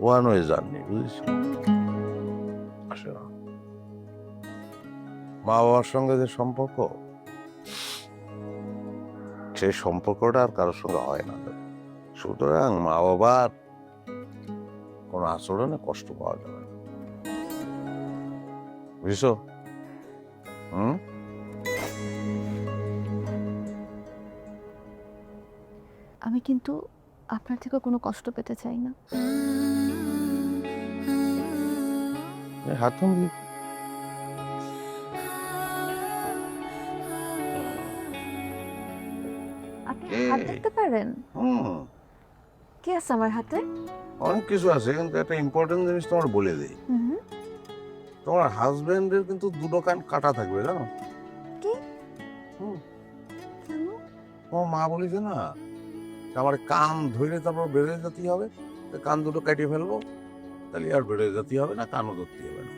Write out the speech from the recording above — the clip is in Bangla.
ওয়ান ওয়ে জার্নি, বুঝেছি। আসে না, মা বাবার সঙ্গে যে সম্পর্ক, সেই সম্পর্কটা আর কারোর সঙ্গে হয় না। সুতরাং মা বাবার কোনো আচরণে কষ্ট পাওয়া যাবে না, বুঝছো? হুম। আমি কিন্তু আপনার থেকে কোনো কষ্ট পেতে চাই না। হাত তুলবি? আপনি কে? হাত দেখতে পারেন? হুম, কি আছে আমার হাতে? অনেক কিছু আছে, কিন্তু একটা ইম্পর্টেন্ট জিনিস তোমার বলে দেই। হুম। তোমার হাজবেন্ডের কিন্তু দুটো কান কাটা থাকবে, জানো? কি? হুম। কেন? তোমার মা বলেছে না, আমার কান ধরে তারপর বেড়ে যেতে হবে, তো কান দুটো কাটিয়ে ফেলবো, তাহলে আর বেড়ে যেতে হবে না, কানও ধরতে হবে না।